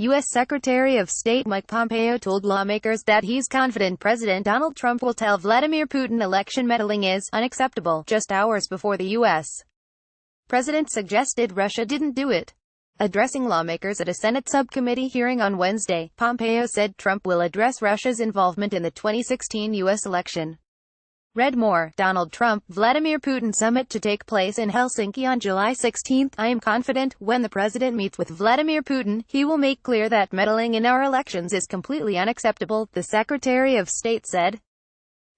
U.S. Secretary of State Mike Pompeo told lawmakers that he's confident President Donald Trump will tell Vladimir Putin election meddling is unacceptable, just hours before the U.S. president suggested Russia didn't do it. Addressing lawmakers at a Senate subcommittee hearing on Wednesday, Pompeo said Trump will address Russia's involvement in the 2016 U.S. election. Read more. Donald Trump, Vladimir Putin summit to take place in Helsinki on July 16. I am confident, when the president meets with Vladimir Putin, he will make clear that meddling in our elections is completely unacceptable, the Secretary of State said.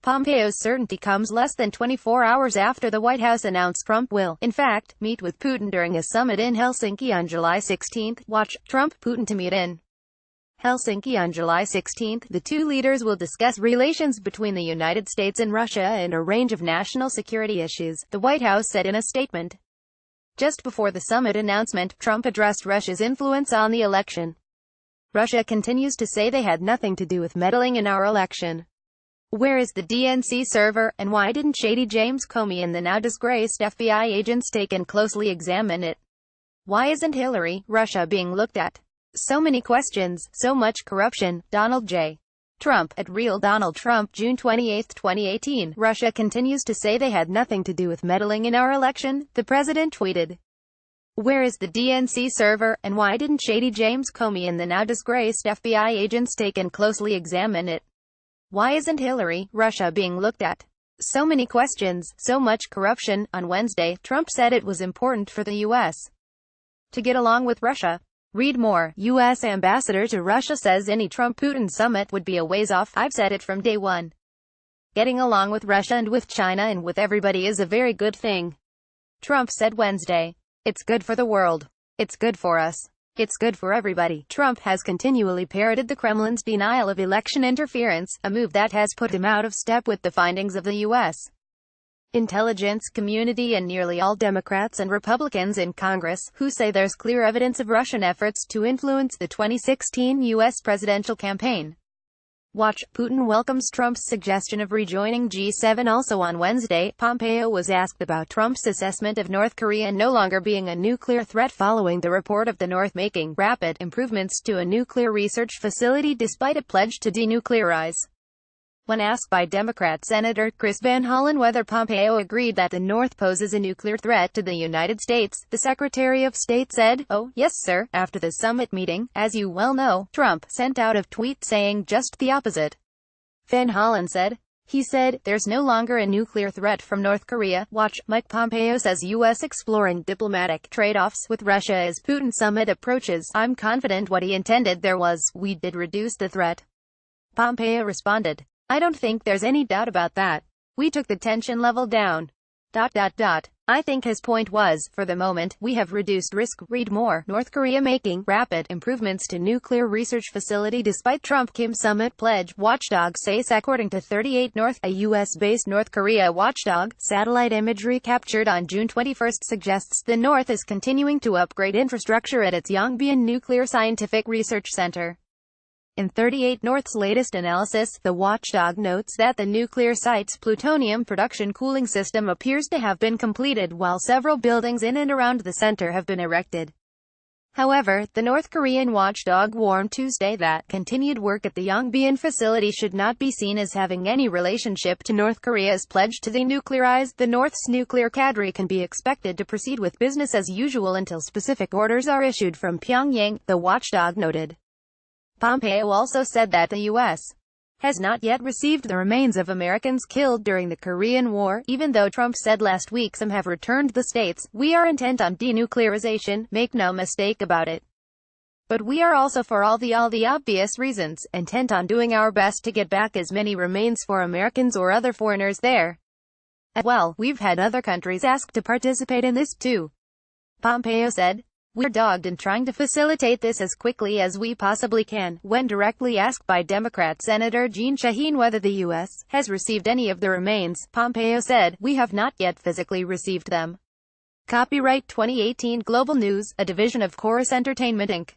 Pompeo's certainty comes less than 24 hours after the White House announced Trump will, in fact, meet with Putin during a summit in Helsinki on July 16. Watch. Trump-Putin to meet in Helsinki on July 16. The two leaders will discuss relations between the United States and Russia and a range of national security issues, the White House said in a statement. Just before the summit announcement, Trump addressed Russia's influence on the election. Russia continues to say they had nothing to do with meddling in our election. Where is the DNC server, and why didn't shady James Comey and the now disgraced FBI agents take and closely examine it? Why isn't Hillary, Russia being looked at? So many questions, so much corruption. Donald J. Trump, at Real Donald Trump, June 28, 2018. Russia continues to say they had nothing to do with meddling in our election, the president tweeted. Where is the DNC server, and why didn't shady James Comey and the now disgraced FBI agents take and closely examine it? Why isn't Hillary, Russia being looked at? So many questions, so much corruption. On Wednesday, Trump said it was important for the U.S. to get along with Russia. Read more. U.S. ambassador to Russia says any Trump-Putin summit would be a ways off. I've said it from day one. Getting along with Russia and with China and with everybody is a very good thing. Trump said Wednesday. It's good for the world. It's good for us. It's good for everybody. Trump has continually parroted the Kremlin's denial of election interference, a move that has put him out of step with the findings of the U.S. intelligence community and nearly all Democrats and Republicans in Congress, who say there's clear evidence of Russian efforts to influence the 2016 U.S. presidential campaign. Watch. Putin welcomes Trump's suggestion of rejoining G7. Also on Wednesday, Pompeo was asked about Trump's assessment of North Korea no longer being a nuclear threat following the report of the North making rapid improvements to a nuclear research facility despite a pledge to denuclearize. When asked by Democrat Senator Chris Van Hollen whether Pompeo agreed that the North poses a nuclear threat to the United States, the Secretary of State said, "Oh, yes sir." After the summit meeting, as you well know, Trump sent out a tweet saying just the opposite. Van Hollen said. He said, "There's no longer a nuclear threat from North Korea." Watch. Mike Pompeo says U.S. exploring diplomatic trade-offs with Russia as Putin summit approaches. I'm confident what he intended there was, we did reduce the threat. Pompeo responded. I don't think there's any doubt about that. We took the tension level down. I think his point was, for the moment, we have reduced risk. Read more. North Korea making rapid improvements to nuclear research facility despite Trump-Kim summit pledge, watchdog says. According to 38 North, a U.S.-based North Korea watchdog, satellite imagery captured on June 21 suggests the North is continuing to upgrade infrastructure at its Yongbyon Nuclear Scientific Research Center. In 38 North's latest analysis, the watchdog notes that the nuclear site's plutonium production cooling system appears to have been completed while several buildings in and around the center have been erected. However, the North Korean watchdog warned Tuesday that continued work at the Yongbyon facility should not be seen as having any relationship to North Korea's pledge to denuclearize. The North's nuclear cadre can be expected to proceed with business as usual until specific orders are issued from Pyongyang, the watchdog noted. Pompeo also said that the U.S. has not yet received the remains of Americans killed during the Korean War, even though Trump said last week some have returned the states. We are intent on denuclearization, make no mistake about it. But we are also for all the obvious reasons, intent on doing our best to get back as many remains for Americans or other foreigners there. As well, we've had other countries ask to participate in this too. Pompeo said. We're dogged in trying to facilitate this as quickly as we possibly can. When directly asked by Democrat Senator Jeanne Shaheen whether the U.S. has received any of the remains, Pompeo said, we have not yet physically received them. Copyright 2018 Global News, a division of Chorus Entertainment Inc.